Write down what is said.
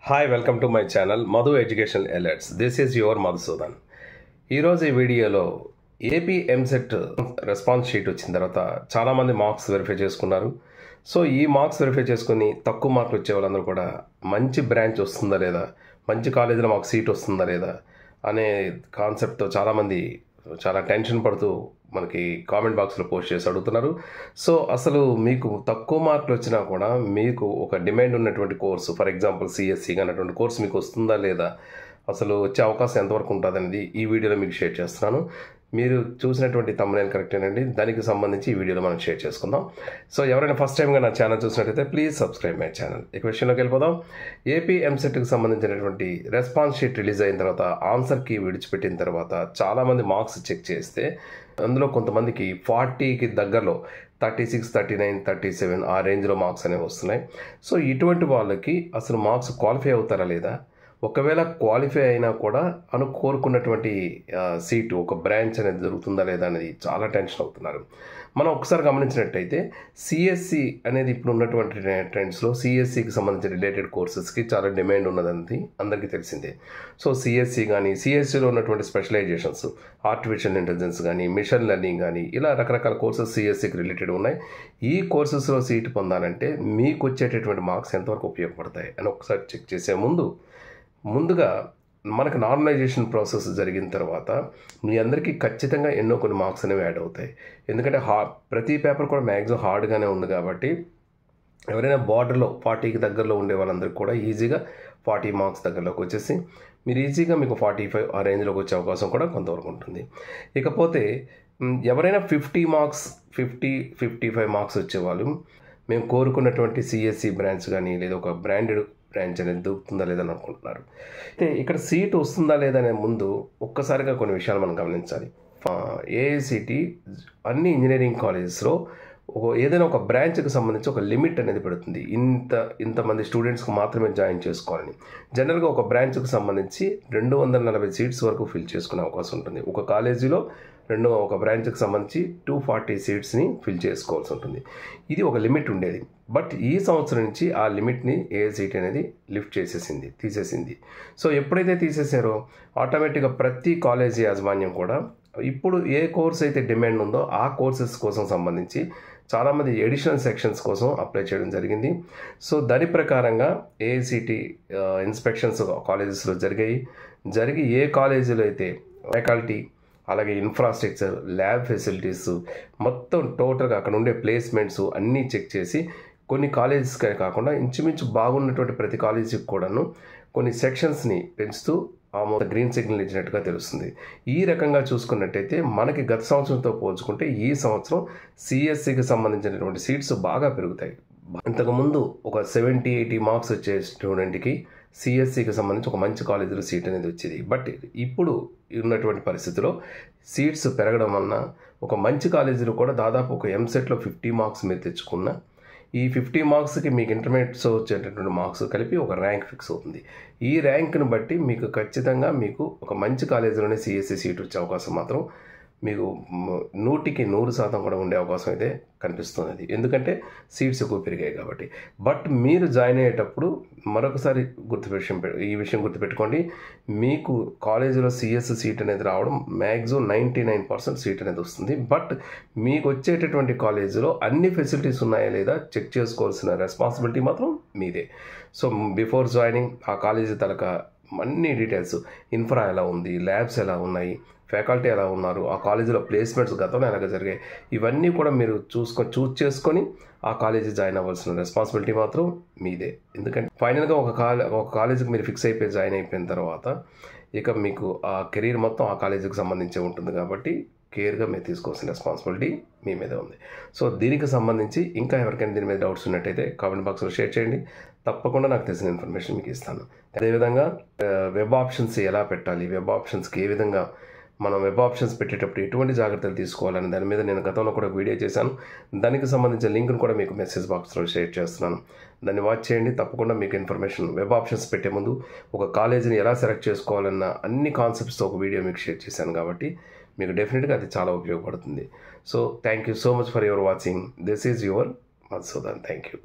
Hi, welcome to my channel Madhu Educational Alerts. This is your Madhusudan. ఈరోజు ఈ వీడియోలో AP EAMCET response sheet వచ్చిన తర్వాత చాలామంది మార్క్స్ వెరిఫై చేసుకున్నారు. సో ఈ మార్క్స్ వెరిఫై చేసుకుని తక్కువ మార్కులు వచ్చే వాళ్ళందరూ కూడా మంచి బ్రాంచ్ వస్తుందా లేదా, మంచి కాలేజీలో మాకు సీట్ వస్తుందా లేదా అనే కాన్సెప్ట్తో చాలామంది చాలా టెన్షన్ పడుతూ మనకి కామెంట్ బాక్స్లో పోస్ట్ చేసి అడుగుతున్నారు. సో అసలు మీకు తక్కువ మార్కులు వచ్చినా కూడా మీకు ఒక డిమాండ్ ఉన్నటువంటి కోర్సు, ఫర్ ఎగ్జాంపుల్ సిఎస్సి అన్నటువంటి కోర్సు మీకు వస్తుందా లేదా, అసలు వచ్చే అవకాశం ఎంతవరకు ఉంటుంది అనేది ఈ వీడియోలో మీకు షేర్ చేస్తున్నాను. మీరు చూసినటువంటి థంబ్నెయిల్ కరెక్టేనండి, దానికి సంబంధించి ఈ వీడియోలో మనం షేర్ చేసుకుందాం. సో ఎవరైనా ఫస్ట్ టైంగా నా ఛానల్ చూసినట్టయితే ప్లీజ్ సబ్స్క్రైబ్ మై ఛానల్. ఈ క్వశ్చన్లోకి వెళ్ళిపోదాం. ఏపీ ఎంసెట్కి సంబంధించినటువంటి రెస్పాన్స్ షీట్ రిలీజ్ అయిన తర్వాత, ఆన్సర్ కీ విడిచిపెట్టిన తర్వాత చాలామంది మార్క్స్ చెక్ చేస్తే అందులో కొంతమందికి 40కి దగ్గరలో 36, 39, 37 ఆ రేంజ్లో మార్క్స్ అనేవి వస్తున్నాయి. సో ఇటువంటి వాళ్ళకి అసలు మార్క్స్ క్వాలిఫై అవుతారా లేదా, ఒకవేళ క్వాలిఫై అయినా కూడా కోరుకున్నటువంటి సీటు ఒక బ్రాంచ్ అనేది దొరుకుతుందా లేదా అనేది చాలా టెన్షన్ అవుతున్నారు. మనం ఒకసారి గమనించినట్టయితే సిఎస్సి అనేది ఇప్పుడు ఉన్నటువంటి ట్రెండ్స్లో సిఎస్సికి సంబంధించిన రిలేటెడ్ కోర్సెస్కి చాలా డిమాండ్ ఉన్నదని అందరికీ తెలిసిందే. సో సిఎస్సి కానీ, సిఎస్సిలో ఉన్నటువంటి స్పెషలైజేషన్స్, ఆర్టిఫిషియల్ ఇంటెలిజెన్స్ కానీ, మిషన్ లెర్నింగ్ కానీ, ఇలా రకరకాల కోర్సెస్ సిఎస్సికి రిలేటెడ్ ఉన్నాయి. ఈ కోర్సెస్లో సీటు పొందాలంటే మీకు వచ్చేటటువంటి మార్క్స్ ఎంతవరకు ఉపయోగపడతాయి అని ఒకసారి చెక్ చేసే ముందుగా మనకు నార్మలైజేషన్ ప్రాసెస్ జరిగిన తర్వాత మీ అందరికీ ఖచ్చితంగా ఎన్నో కొన్ని మార్క్స్ అనేవి యాడ్ అవుతాయి. ఎందుకంటే ప్రతి పేపర్ కూడా మ్యాక్సిమం హార్డ్గానే ఉంది కాబట్టి ఎవరైనా బార్డర్లో 40కి దగ్గరలో ఉండే వాళ్ళందరికీ కూడా ఈజీగా 40 మార్క్స్ దగ్గరలోకి వచ్చేసి మీరు ఈజీగా మీకు 45 ఆ రేంజ్లోకి వచ్చే అవకాశం కూడా కొంతవరకు ఉంటుంది. ఇకపోతే ఎవరైనా 50 మార్క్స్ 55 మార్క్స్ వచ్చేవాళ్ళు మేము కోరుకున్నటువంటి సిఎస్సి బ్రాంచ్ కానీ లేదా ఒక బ్రాండెడ్ బ్రాంచ్ అనేది దొరుకుతుందా లేదని అనుకుంటున్నారు. అయితే ఇక్కడ సీట్ వస్తుందా లేదనే ముందు ఒక్కసారిగా కొన్ని విషయాలు మనం గమనించాలి. ఏఐసిటి అన్ని ఇంజనీరింగ్ కాలేజెస్లో ఏదైనా ఒక బ్రాంచ్కి సంబంధించి ఒక లిమిట్ అనేది పెడుతుంది. ఇంతమంది స్టూడెంట్స్కి మాత్రమే జాయిన్ చేసుకోవాలని. జనరల్గా ఒక బ్రాంచ్కి సంబంధించి 240 సీట్స్ వరకు ఫిల్ చేసుకునే అవకాశం ఉంటుంది. ఒక కాలేజీలో ఒక బ్రాంచ్కి సంబంధించి 240 సీట్స్ని ఫిల్ చేసుకోవాల్సి ఉంటుంది. ఇది ఒక లిమిట్ ఉండేది. బట్ ఈ సంవత్సరం నుంచి ఆ లిమిట్ని ఏఐసిటి అనేది తీసేసింది. సో ఎప్పుడైతే తీసేసారో ఆటోమేటిక్గా ప్రతి కాలేజీ యాజమాన్యం కూడా ఇప్పుడు ఏ కోర్స్ అయితే డిమాండ్ ఉందో ఆ కోర్సెస్ కోసం సంబంధించి చాలామంది ఎడిషనల్ సెక్షన్స్ కోసం అప్లై చేయడం జరిగింది. సో దాని ప్రకారంగా ఏఐసిటి ఇన్స్పెక్షన్స్ కాలేజెస్లో జరిగి ఏ కాలేజీలో అయితే ఫ్యాకల్టీ, అలాగే ఇన్ఫ్రాస్ట్రక్చర్, ల్యాబ్ ఫెసిలిటీస్ మొత్తం టోటల్గా అక్కడ ఉండే ప్లేస్మెంట్స్ అన్నీ చెక్ చేసి కొన్ని కాలేజెస్కే కాకుండా ఇంచుమించు బాగున్నటువంటి ప్రతి కాలేజీకి కూడాను కొన్ని సెక్షన్స్ని పెంచుతూ గ్రీన్ సిగ్నల్ ఇచ్చినట్టుగా తెలుస్తుంది. ఈ రకంగా చూసుకున్నట్టయితే మనకి గత సంవత్సరంతో పోల్చుకుంటే ఈ సంవత్సరం సిఎస్సికి సంబంధించినటువంటి సీట్స్ బాగా పెరుగుతాయి. ఇంతకుముందు ఒక 70-80 మార్క్స్ వచ్చే స్టూడెంట్కి సిఎస్సికి సంబంధించి ఒక మంచి కాలేజీలో సీట్ అనేది వచ్చేది. బట్ ఇప్పుడు ఉన్నటువంటి పరిస్థితిలో సీట్స్ పెరగడం వలన ఒక మంచి కాలేజీలో కూడా దాదాపు ఒక ఎంసెట్లో 50 మార్క్స్ మీరు తెచ్చుకున్న ఈ 50 మార్క్స్కి మీకు ఇంటర్మీడియట్స్ వచ్చేటటువంటి మార్క్స్ కలిపి ఒక ర్యాంక్ ఫిక్స్ అవుతుంది. ఈ ర్యాంక్ను బట్టి మీకు ఖచ్చితంగా మీకు ఒక మంచి కాలేజీలోనే సిఎస్సి సీట్ వచ్చే అవకాశం మాత్రం మీకు 100కి 100% కూడా ఉండే అవకాశం అయితే కనిపిస్తున్నది. ఎందుకంటే సీట్స్ ఎక్కువ పెరిగాయి కాబట్టి. బట్ మీరు జాయిన్ అయ్యేటప్పుడు మరొకసారి ఈ విషయం గుర్తుపెట్టుకోండి. మీకు కాలేజీలో సిఎస్సి సీట్ అనేది రావడం మ్యాక్సిమం 99% సీట్ అనేది వస్తుంది. బట్ మీకు వచ్చేటటువంటి కాలేజీలో అన్ని ఫెసిలిటీస్ ఉన్నాయా లేదా చెక్ చేసుకోవాల్సిన రెస్పాన్సిబిలిటీ మాత్రం మీదే. సో బిఫోర్ జాయినింగ్ ఆ కాలేజీ తలక అన్ని డీటెయిల్స్, ఇన్ఫ్రా ఎలా ఉంది, ల్యాబ్స్ ఎలా ఉన్నాయి, ఫ్యాకల్టీ ఎలా ఉన్నారు, ఆ కాలేజీలో ప్లేస్మెంట్స్ గతంలో ఎలాగ జరిగాయి, ఇవన్నీ కూడా మీరు చూస్ చేసుకొని ఆ కాలేజీ జాయిన్ అవ్వాల్సిన రెస్పాన్సిబిలిటీ మాత్రం మీదే. ఎందుకంటే ఫైనల్గా ఒక కాలేజీకి మీరు ఫిక్స్ అయిపోయి జాయిన్ అయిపోయిన తర్వాత ఇక మీకు ఆ కెరీర్ మొత్తం ఆ కాలేజీకి సంబంధించి ఉంటుంది కాబట్టి కేర్గా మీరు తీసుకోవాల్సిన రెస్పాన్సిబిలిటీ మీ మీదే ఉంది. సో దీనికి సంబంధించి ఇంకా ఎవరికైనా దీని మీద డౌట్స్ ఉన్నట్టయితే కామెంట్ బాక్స్లో షేర్ చేయండి. తప్పకుండా నాకు తెలిసిన ఇన్ఫర్మేషన్ మీకు ఇస్తాను. అదేవిధంగా వెబ్ ఆప్షన్స్ ఎలా పెట్టాలి, వెబ్ ఆప్షన్స్కి ఏ విధంగా మనం వెబ్ ఆప్షన్స్ పెట్టేటప్పుడు ఎటువంటి జాగ్రత్తలు తీసుకోవాలని దాని మీద నేను గతంలో కూడా వీడియో చేశాను. దానికి సంబంధించిన లింక్ను కూడా మీకు మెసేజ్ బాక్స్లో షేర్ చేస్తున్నాను. దాన్ని వాచ్ చేయండి. తప్పకుండా మీకు ఇన్ఫర్మేషన్ వెబ్ ఆప్షన్స్ పెట్టే ముందు ఒక కాలేజీని ఎలా సెలెక్ట్ చేసుకోవాలన్న అన్ని కాన్సెప్ట్స్తో ఒక వీడియో మీకు షేర్ చేశాను కాబట్టి మీకు డెఫినెట్గా అది చాలా ఉపయోగపడుతుంది. So thank you so much for your watching. This is your Madhusudan. Thank you.